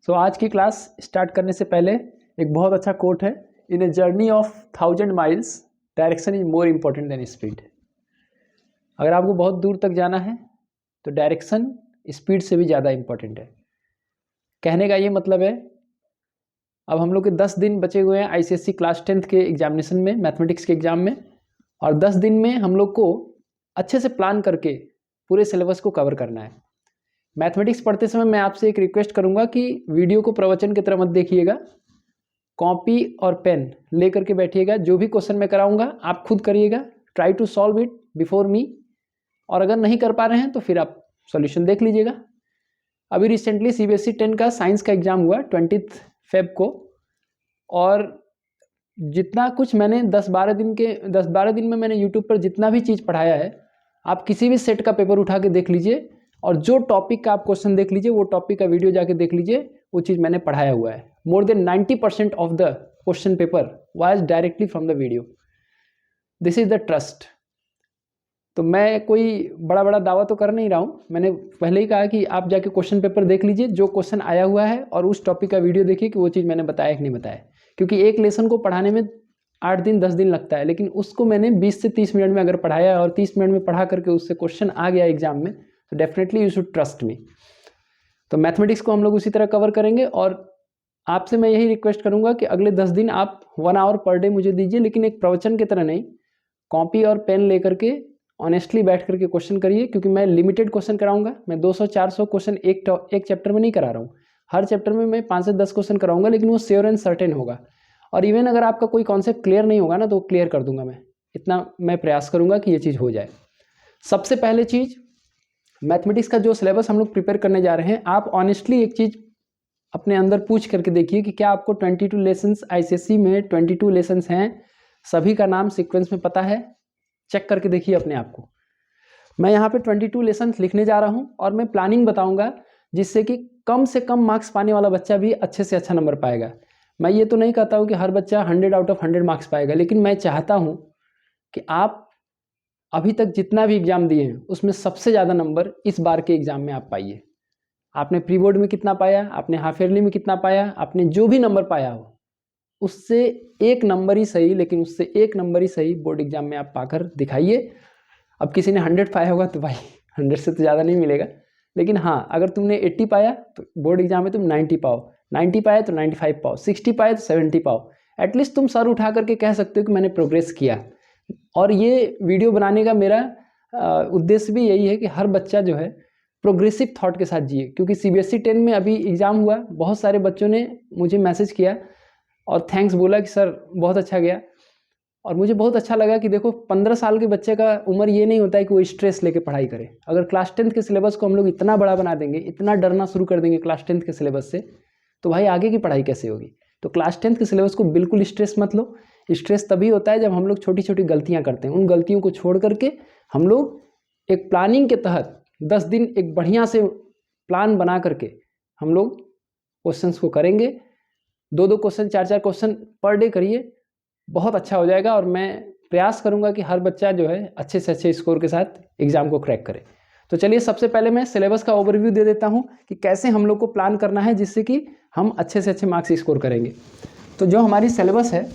सो आज की class start करने से पहले एक बहुत अच्छा कोट है, in a journey of 1000 miles direction is more important than speed. अगर आपको बहुत दूर तक जाना है तो डायरेक्शन स्पीड से भी ज़्यादा इम्पॉर्टेंट है। कहने का ये मतलब है, अब हम लोग के 10 दिन बचे हुए हैं आईसीएसई क्लास 10th के एग्जामिनेशन में, मैथमेटिक्स के एग्ज़ाम में, और 10 दिन में हम लोग को अच्छे से प्लान करके पूरे सिलेबस को कवर करना है। मैथमेटिक्स पढ़ते समय मैं आपसे एक रिक्वेस्ट करूंगा कि वीडियो को प्रवचन की तरह मत देखिएगा, कॉपी और पेन लेकर के बैठिएगा। जो भी क्वेश्चन मैं कराऊंगा आप खुद करिएगा, try to solve it before me, और अगर नहीं कर पा रहे हैं तो फिर आप सॉल्यूशन देख लीजिएगा। अभी रिसेंटली सीबीएसई 10 का साइंस का एग्जाम हुआ 20 फेब को, और जितना कुछ मैंने 10-12 दिन में मैंने यूट्यूब पर जितना भी चीज़ पढ़ाया है, आप किसी भी सेट का पेपर उठा के देख लीजिए और जो टॉपिक का आप क्वेश्चन देख लीजिए, वो टॉपिक का वीडियो जाके देख लीजिए, वो चीज़ मैंने पढ़ाया हुआ है। More than 90% of the question paper was directly from the video. This is the trust. तो मैं कोई बड़ा बड़ा दावा तो कर नहीं रहा हूँ, मैंने पहले ही कहा कि आप जाके क्वेश्चन पेपर देख लीजिए, जो क्वेश्चन आया हुआ है, और उस टॉपिक का वीडियो देखिए कि वो चीज़ मैंने बताया कि नहीं बताया। क्योंकि एक लेसन को पढ़ाने में 8 दिन 10 दिन लगता है, लेकिन उसको मैंने 20 से 30 मिनट में अगर पढ़ाया और 30 मिनट में पढ़ा करके उससे क्वेश्चन आ गया एग्जाम में, तो definitely you should trust me. तो मैथमेटिक्स को हम लोग उसी तरह कवर करेंगे, और आपसे मैं यही रिक्वेस्ट करूंगा कि अगले 10 दिन आप 1 आवर पर डे मुझे दीजिए, लेकिन एक प्रवचन की तरह नहीं, कॉपी और पेन लेकर के ऑनेस्टली बैठ करके क्वेश्चन करिए। क्योंकि मैं लिमिटेड क्वेश्चन कराऊंगा, मैं 200-400 क्वेश्चन एक चैप्टर में नहीं करा रहा हूँ। हर चैप्टर में मैं 5 से 10 क्वेश्चन कराऊंगा, लेकिन वो श्योर एंड सर्टेन होगा। और इवन अगर आपका कोई कॉन्सेप्ट क्लियर नहीं होगा ना, तो क्लियर कर दूंगा मैं, इतना मैं प्रयास करूंगा कि ये चीज़ हो जाए। सबसे पहले चीज़, मैथमेटिक्स का जो सिलेबस हम लोग प्रिपेयर करने जा रहे हैं, आप ऑनेस्टली एक चीज़ अपने अंदर पूछ करके देखिए कि क्या आपको 22 लेसन्स आईसीएसई में 22 लेसन्स हैं, सभी का नाम सीक्वेंस में पता है? चेक करके देखिए अपने आप को। मैं यहाँ पे 22 लेसन्स लिखने जा रहा हूँ, और मैं प्लानिंग बताऊँगा जिससे कि कम से कम मार्क्स पाने वाला बच्चा भी अच्छे से अच्छा नंबर पाएगा। मैं ये तो नहीं कहता हूँ कि हर बच्चा 100 आउट ऑफ 100 मार्क्स पाएगा, लेकिन मैं चाहता हूँ कि आप अभी तक जितना भी एग्ज़ाम दिए हैं उसमें सबसे ज़्यादा नंबर इस बार के एग्ज़ाम में आप पाइए। आपने प्री बोर्ड में कितना पाया, आपने हाफ ईयरली में कितना पाया, आपने जो भी नंबर पाया हो उससे एक नंबर ही सही, लेकिन उससे एक नंबर ही सही बोर्ड एग्जाम में आप पाकर दिखाइए। अब किसी ने 100 पाया होगा तो भाई 100 से तो ज़्यादा नहीं मिलेगा, लेकिन हाँ, अगर तुमने 80 पाया तो बोर्ड एग्जाम में तुम 90 पाओ, 90 पाया तो 95 पाओ, 60 पाया तो 70 पाओ। एटलीस्ट तुम सर उठा करके कह सकते हो कि मैंने प्रोग्रेस किया। और ये वीडियो बनाने का मेरा उद्देश्य भी यही है कि हर बच्चा जो है प्रोग्रेसिव थॉट के साथ जिए। क्योंकि सीबीएसई 10 में अभी एग्ज़ाम हुआ, बहुत सारे बच्चों ने मुझे मैसेज किया और थैंक्स बोला कि सर बहुत अच्छा गया। और मुझे बहुत अच्छा लगा कि देखो, 15 साल के बच्चे का उम्र ये नहीं होता है कि वो स्ट्रेस लेके पढ़ाई करे। अगर क्लास 10th के सिलेबस को हम लोग इतना बड़ा बना देंगे, इतना डरना शुरू कर देंगे क्लास 10th के सिलेबस से, तो भाई आगे की पढ़ाई कैसे होगी। तो क्लास 10th के सिलेबस को बिल्कुल स्ट्रेस मत लो। स्ट्रेस तभी होता है जब हम लोग छोटी छोटी गलतियाँ करते हैं। उन गलतियों को छोड़ करके हम लोग एक प्लानिंग के तहत 10 दिन एक बढ़िया से प्लान बना करके हम लोग क्वेश्चंस को करेंगे। 2-2 क्वेश्चन, 4-4 क्वेश्चन पर डे करिए, बहुत अच्छा हो जाएगा। और मैं प्रयास करूंगा कि हर बच्चा जो है अच्छे से अच्छे स्कोर के साथ एग्जाम को क्रैक करे। तो चलिए, सबसे पहले मैं सिलेबस का ओवरव्यू दे देता हूं कि कैसे हम लोग को प्लान करना है जिससे कि हम अच्छे से अच्छे मार्क्स स्कोर करेंगे। तो जो हमारी सिलेबस है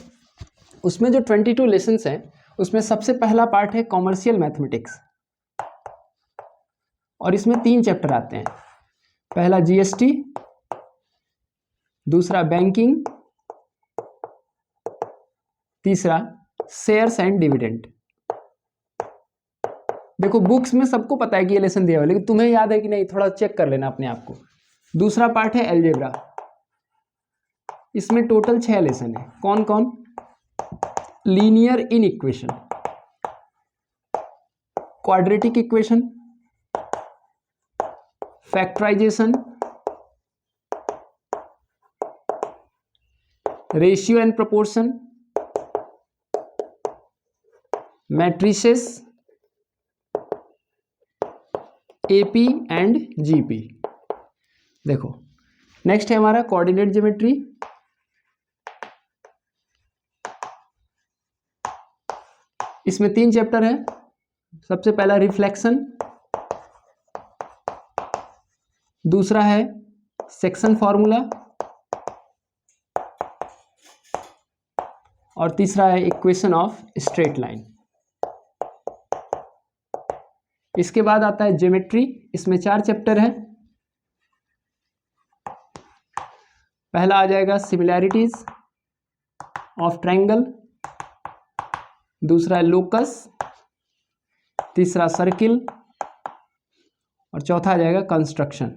उसमें जो 22 लेसन्स हैं, उसमें सबसे पहला पार्ट है कॉमर्शियल मैथमेटिक्स, और इसमें 3 चैप्टर आते हैं। पहला जीएसटी, दूसरा बैंकिंग, तीसरा शेयर्स एंड डिविडेंड। देखो, बुक्स में सबको पता है कि ये लेसन दिया हुआ है, लेकिन तुम्हें याद है कि नहीं, थोड़ा चेक कर लेना अपने आप को। दूसरा पार्ट है अलजेब्रा, इसमें टोटल 6 लेसन है। कौन कौन? Linear in equation, quadratic equation, factorisation, ratio and proportion, matrices, AP and GP. देखो, नेक्स्ट है हमारा कोऑर्डिनेट ज्योमेट्री, इसमें 3 चैप्टर है। सबसे पहला रिफ्लेक्शन, दूसरा है सेक्शन फॉर्मूला, और तीसरा है इक्वेशन ऑफ स्ट्रेट लाइन। इसके बाद आता है ज्योमेट्री, इसमें 4 चैप्टर है। पहला आ जाएगा सिमिलैरिटीज ऑफ ट्रायंगल, दूसरा है लोकस, तीसरा सर्किल, और चौथा आ जाएगा कंस्ट्रक्शन।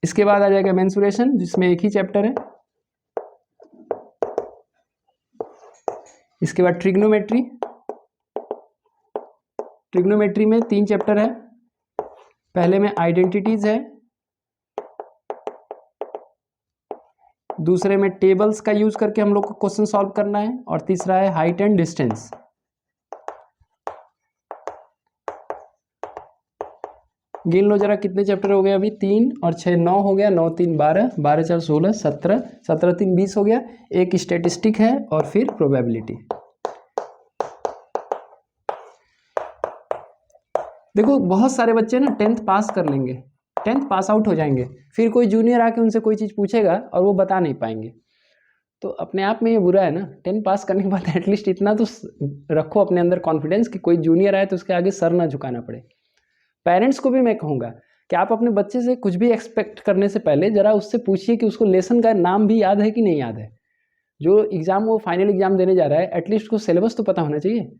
इसके बाद आ जाएगा मेंसुरेशन, जिसमें एक ही चैप्टर है। इसके बाद ट्रिग्नोमेट्री, ट्रिग्नोमेट्री में 3 चैप्टर है। पहले में आइडेंटिटीज है, दूसरे में टेबल्स का यूज करके हम लोग को क्वेश्चन सॉल्व करना है, और तीसरा है हाइट एंड डिस्टेंस। गिन लो जरा कितने चैप्टर हो गए अभी, 3 और 6 9 हो गया, 9 3 12, 12 4 16 17, 17 3 20 हो गया। एक स्टैटिस्टिक है और फिर प्रोबेबिलिटी। देखो बहुत सारे बच्चे ना 10th पास कर लेंगे, 10th पास आउट हो जाएंगे, फिर कोई जूनियर आके उनसे कोई चीज़ पूछेगा और वो बता नहीं पाएंगे। तो अपने आप में ये बुरा है ना। 10 पास करने के बाद एटलीस्ट इतना तो रखो अपने अंदर कॉन्फिडेंस कि कोई जूनियर आए तो उसके आगे सर ना झुकाना पड़े। पेरेंट्स को भी मैं कहूँगा कि आप अपने बच्चे से कुछ भी एक्सपेक्ट करने से पहले ज़रा उससे पूछिए कि उसको लेसन का नाम भी याद है कि नहीं याद है। जो एग्ज़ाम वो फाइनल एग्ज़ाम देने जा रहा है एटलीस्ट उसको सिलेबस तो पता होना चाहिए।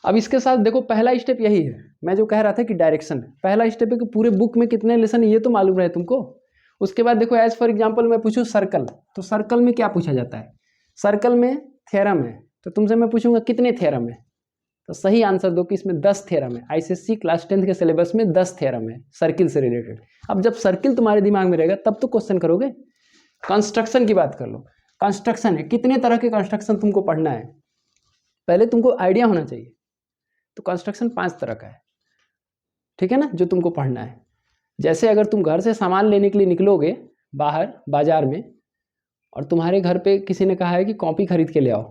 अब इसके साथ देखो पहला स्टेप यही है, मैं जो कह रहा था कि डायरेक्शन, पहला स्टेप है कि पूरे बुक में कितने लेसन ये तो मालूम रहे तुमको। उसके बाद देखो एज फॉर एग्जांपल मैं पूछूं सर्कल, तो सर्कल में क्या पूछा जाता है, सर्कल में थ्योरम है, तो तुमसे मैं पूछूंगा कितने थ्योरम है, तो सही आंसर दो कि इसमें 10 थ्योरम है। आईसीएसई क्लास 10th के सिलेबस में 10 थ्योरम है सर्किल से रिलेटेड। अब जब सर्किल तुम्हारे दिमाग में रहेगा तब तो क्वेश्चन करोगे। कंस्ट्रक्शन की बात कर लो, कंस्ट्रक्शन है, कितने तरह के कंस्ट्रक्शन तुमको पढ़ना है, पहले तुमको आइडिया होना चाहिए। तो कंस्ट्रक्शन 5 तरह का है, ठीक है ना, जो तुमको पढ़ना है। जैसे अगर तुम घर से सामान लेने के लिए निकलोगे बाहर बाजार में, और तुम्हारे घर पे किसी ने कहा है कि कॉपी खरीद के ले आओ,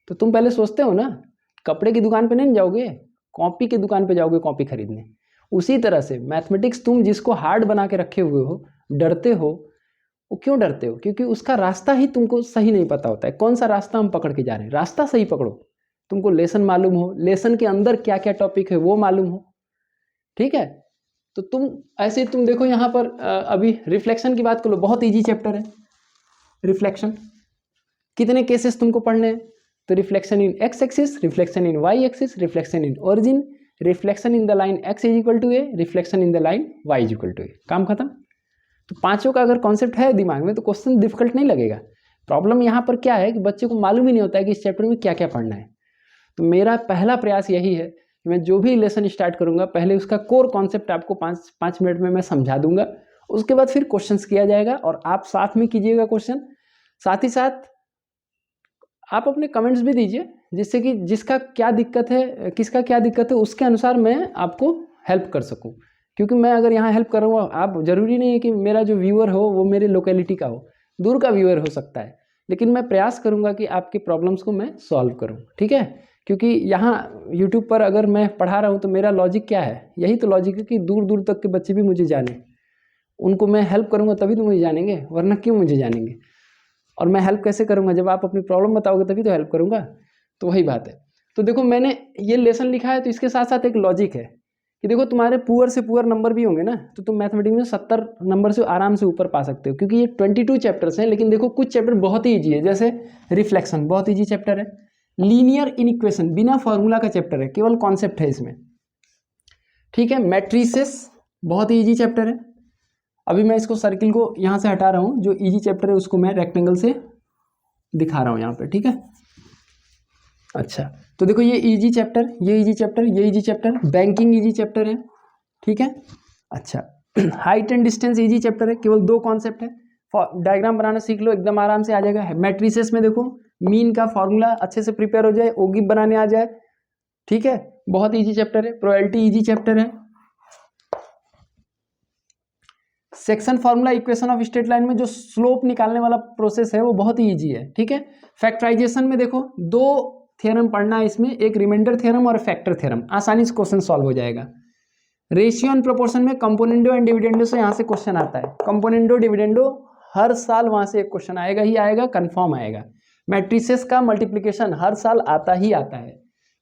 तो तुम पहले सोचते हो ना कपड़े की दुकान पे नहीं जाओगे, कॉपी की दुकान पे जाओगे कॉपी खरीदने। उसी तरह से मैथमेटिक्स तुम जिसको हार्ड बना के रखे हुए हो, डरते हो, वो क्यों डरते हो, क्योंकि उसका रास्ता ही तुमको सही नहीं पता होता है। कौन सा रास्ता हम पकड़ के जा रहे हैं, रास्ता सही पकड़ो। तुमको लेसन मालूम हो, लेसन के अंदर क्या क्या टॉपिक है वो मालूम हो, ठीक है। तो तुम ऐसे तुम देखो यहाँ पर अभी रिफ्लेक्शन की बात कर लो, बहुत इजी चैप्टर है रिफ्लेक्शन। कितने केसेस तुमको पढ़ने हैं, तो reflection in X axis, reflection in Y axis, reflection in origin, reflection in the line X is equal to A, reflection in the line Y is equal to A, काम खत्म। तो पांचों का अगर कॉन्सेप्ट है दिमाग में तो क्वेश्चन डिफिकल्ट नहीं लगेगा। प्रॉब्लम यहाँ पर क्या है कि बच्चे को मालूम ही नहीं होता है कि इस चैप्टर में क्या क्या पढ़ना है। तो मेरा पहला प्रयास यही है कि मैं जो भी लेसन स्टार्ट करूंगा पहले उसका कोर कॉन्सेप्ट आपको 5 मिनट में मैं समझा दूंगा, उसके बाद फिर क्वेश्चंस किया जाएगा और आप साथ में कीजिएगा क्वेश्चन। साथ ही साथ आप अपने कमेंट्स भी दीजिए, जिससे कि जिसका क्या दिक्कत है, किसका क्या दिक्कत है, उसके अनुसार मैं आपको हेल्प कर सकूं। क्योंकि मैं अगर यहाँ हेल्प करूँगा, आप ज़रूरी नहीं है कि मेरा जो व्यूअर हो वो मेरे लोकेलिटी का हो, दूर का व्यूअर हो सकता है, लेकिन मैं प्रयास करूँगा कि आपके प्रॉब्लम्स को मैं सॉल्व करूँ, ठीक है। क्योंकि यहाँ यूट्यूब पर अगर मैं पढ़ा रहा हूँ तो मेरा लॉजिक क्या है, यही तो लॉजिक है कि दूर दूर तक के बच्चे भी मुझे जाने, उनको मैं हेल्प करूँगा तभी तो मुझे जानेंगे, वरना क्यों मुझे जानेंगे। और मैं हेल्प कैसे करूँगा, जब आप अपनी प्रॉब्लम बताओगे तभी तो हेल्प करूँगा। तो वही बात है। तो देखो मैंने ये लेसन लिखा है, तो इसके साथ साथ एक लॉजिक है कि देखो तुम्हारे पुअर से पुअर नंबर भी होंगे ना, तो तुम मैथमेटिक्स में 70 नंबर से आराम से ऊपर पा सकते हो, क्योंकि ये 22 चैप्टर्स हैं। लेकिन देखो कुछ चैप्टर बहुत ही ईजी है, जैसे रिफ्लेक्शन बहुत ईजी चैप्टर है, लीनियर इनइक्वेशन बिना फॉर्मूला का चैप्टर है, केवल कॉन्सेप्ट है इसमें, ठीक है। मैट्रिसेस बहुत ही ईजी चैप्टर है। अभी मैं इसको सर्किल को यहाँ से हटा रहा हूँ, जो इजी चैप्टर है उसको मैं रेक्टेंगल से दिखा रहा हूँ यहाँ पे, ठीक है। अच्छा, तो देखो ये इजी चैप्टर, ये इजी चैप्टर, ये easy chapter, banking easy chapter है, ठीक है। अच्छा, height and distance easy chapter है, केवल 2 कॉन्सेप्ट है। डायग्राम बनाना सीख लो, एकदम आराम से आ जाएगा। मैट्रिसेस में देखो मीन का फॉर्मूला अच्छे से प्रिपेयर हो जाए, ओगिब बनाने आ जाए, ठीक है, बहुत इजी चैप्टर है। प्रोबेबिलिटी इजी चैप्टर है। Section formula equation of straight line में जो स्लोप निकालने वाला प्रोसेस है वो बहुत ही ईजी है, ठीक है। फैक्टराइजेशन में देखो 2 थ्योरम पढ़ना है इसमें, एक रिमाइंडर थ्योरम और फैक्टर थ्योरम, आसानी से क्वेश्चन सॉल्व हो जाएगा। रेशियो एंड प्रोपोर्शन में कंपोनेंडो एंड डिविडेंडो से यहाँ से क्वेश्चन आता है, कंपोनेंडो डिविडेंडो हर साल वहाँ से एक क्वेश्चन आएगा ही आएगा, कंफर्म आएगा। मैट्रिसेस का मल्टीप्लिकेशन हर साल आता ही आता है।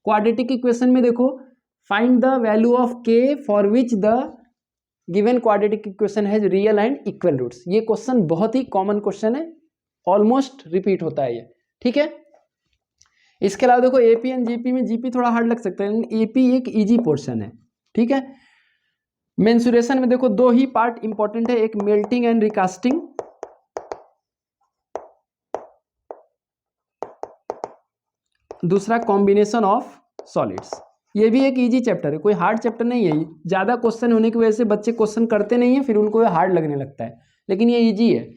क्वाड्रेटिक इक्वेशन में देखो, find the value of K for which the given quadratic equation has real and equal roots. ये क्वेश्चन बहुत ही कॉमन क्वेश्चन है, ऑलमोस्ट रिपीट होता है ये, ठीक है। इसके अलावा देखो एपी एंड जीपी में, जीपी थोड़ा हार्ड लग सकता है, एपी एक इजी पोर्शन है, ठीक है। मेंसुरेशन में देखो दो ही पार्ट इंपॉर्टेंट है, एक मेल्टिंग एंड रिकास्टिंग, दूसरा कॉम्बिनेशन ऑफ सॉलिड्स। ये भी एक इजी चैप्टर है, कोई हार्ड चैप्टर नहीं है। ज़्यादा क्वेश्चन होने की वजह से बच्चे क्वेश्चन करते नहीं है, फिर उनको हार्ड लगने लगता है, लेकिन ये इजी है।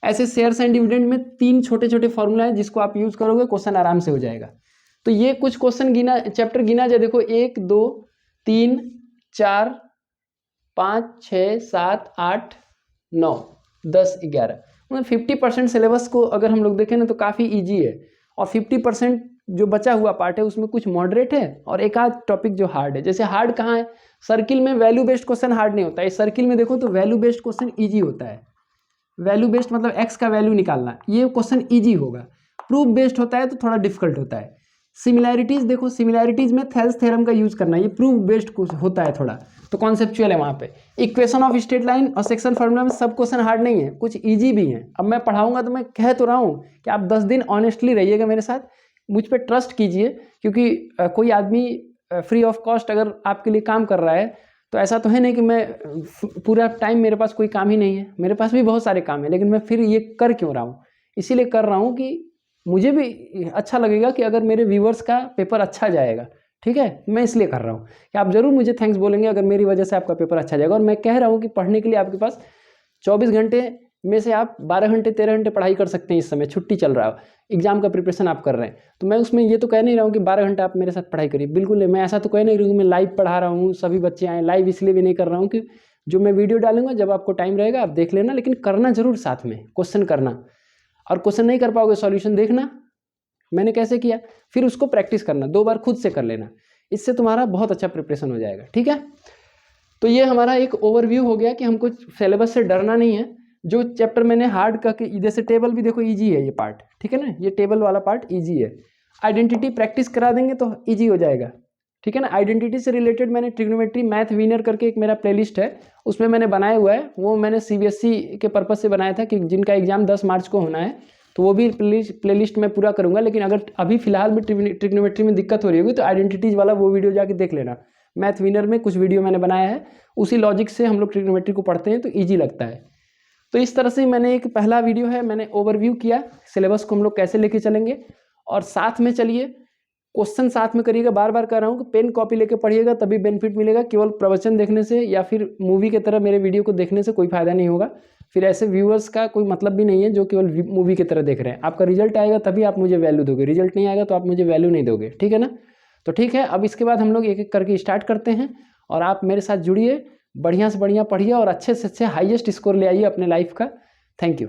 ऐसे शेयर्स एंड डिविडेंड में 3 छोटे छोटे फॉर्मूला है, जिसको आप यूज करोगे क्वेश्चन आराम से हो जाएगा। तो ये कुछ क्वेश्चन गिना, चैप्टर गिना जाए, देखो 1 2 3 4 5 6 7 8 9 10 11, मतलब 50% सिलेबस को अगर हम लोग देखें ना तो काफ़ी ईजी है। और 50% जो बचा हुआ पार्ट है उसमें कुछ मॉडरेट है और एक आध टॉपिक जो हार्ड है। जैसे हार्ड कहाँ है, सर्किल में वैल्यू बेस्ड क्वेश्चन हार्ड नहीं होता है। सर्किल में देखो तो वैल्यू बेस्ड क्वेश्चन ईजी होता है। वैल्यू बेस्ड मतलब एक्स का वैल्यू निकालना, ये क्वेश्चन ईजी होगा। प्रूफ बेस्ड होता है तो थोड़ा डिफिकल्ट होता है। सिमिलैरिटीज देखो, सिमिलैरिटीज में थेल्स थ्योरम का यूज करना, ये प्रूफ बेस्ड होता है थोड़ा, तो कॉन्सेप्चुअल है वहाँ पे। इक्वेशन ऑफ स्ट्रेट लाइन और सेक्शन फार्मूला में सब क्वेश्चन हार्ड नहीं है, कुछ ईजी भी हैं। अब मैं पढ़ाऊंगा तो मैं कह तो रहा हूँ कि आप 10 दिन ऑनेस्टली रहिएगा मेरे साथ, मुझ पर ट्रस्ट कीजिए, क्योंकि कोई आदमी फ्री ऑफ कॉस्ट अगर आपके लिए काम कर रहा है तो ऐसा तो है नहीं कि मैं पूरा टाइम मेरे पास कोई काम ही नहीं है, मेरे पास भी बहुत सारे काम है, लेकिन मैं फिर ये कर क्यों रहा हूँ, इसीलिए कर रहा हूँ कि मुझे भी अच्छा लगेगा कि अगर मेरे व्यूवर्स का पेपर अच्छा जाएगा, ठीक है। मैं इसलिए कर रहा हूँ कि आप ज़रूर मुझे थैंक्स बोलेंगे अगर मेरी वजह से आपका पेपर अच्छा जाएगा। और मैं कह रहा हूँ कि पढ़ने के लिए आपके पास 24 घंटे में से आप 12 घंटे 13 घंटे पढ़ाई कर सकते हैं। इस समय छुट्टी चल रहा है, एग्जाम का प्रिपरेशन आप कर रहे हैं, तो मैं उसमें ये तो कह नहीं रहा हूँ कि 12 घंटे आप मेरे साथ पढ़ाई करिए, बिल्कुल नहीं। मैं ऐसा तो कह नहीं रहा हूँ मैं लाइव पढ़ा रहा हूँ, सभी बच्चे आए लाइव, इसलिए भी नहीं कर रहा हूँ कि जो मैं वीडियो डालूंगा जब आपको टाइम रहेगा आप देख लेना, लेकिन करना जरूर साथ में, क्वेश्चन करना। और क्वेश्चन नहीं कर पाओगे सॉल्यूशन देखना मैंने कैसे किया, फिर उसको प्रैक्टिस करना, 2 बार खुद से कर लेना, इससे तुम्हारा बहुत अच्छा प्रिपरेशन हो जाएगा, ठीक है। तो ये हमारा एक ओवरव्यू हो गया कि हमको सिलेबस से डरना नहीं है। जो चैप्टर मैंने हार्ड करके, जैसे टेबल भी देखो इजी है ये पार्ट, ठीक है ना, ये टेबल वाला पार्ट इजी है। आइडेंटिटी प्रैक्टिस करा देंगे तो इजी हो जाएगा, ठीक है ना। आइडेंटिटी से रिलेटेड मैंने ट्रिग्नोमेट्री मैथ विनर करके एक मेरा प्लेलिस्ट है, उसमें मैंने बनाया हुआ है, वो मैंने सीबीएसई के पर्पज से बनाया था कि जिनका एग्जाम 10 मार्च को होना है, तो वो भी प्लेलिस्ट में पूरा करूंगा। लेकिन अगर अभी फिलहाल में ट्रिग्नोमेट्री में दिक्कत हो रही होगी तो आइडेंटिटीज वाला वो वीडियो जाके देख लेना। मैथ विनर में कुछ वीडियो मैंने बनाया है, उसी लॉजिक से हम लोग ट्रिग्नोमेट्री को पढ़ते हैं तो ईजी लगता है। तो इस तरह से मैंने एक पहला वीडियो है, मैंने ओवरव्यू किया सिलेबस को हम लोग कैसे लेके चलेंगे। और साथ में चलिए क्वेश्चन साथ में करिएगा, बार बार कह रहा हूँ कि पेन कॉपी लेके पढ़िएगा तभी बेनिफिट मिलेगा। केवल प्रवचन देखने से या फिर मूवी की तरह मेरे वीडियो को देखने से कोई फायदा नहीं होगा, फिर ऐसे व्यूअर्स का कोई मतलब भी नहीं है जो केवल मूवी की तरह देख रहे हैं। आपका रिजल्ट आएगा तभी आप मुझे वैल्यू दोगे, रिजल्ट नहीं आएगा तो आप मुझे वैल्यू नहीं दोगे, ठीक है ना। तो ठीक है, अब इसके बाद हम लोग एक एक करके स्टार्ट करते हैं और आप मेरे साथ जुड़िए, बढ़िया से बढ़िया पढ़िए और अच्छे से अच्छे हाईएस्ट स्कोर ले आइए अपने लाइफ का। Thank you.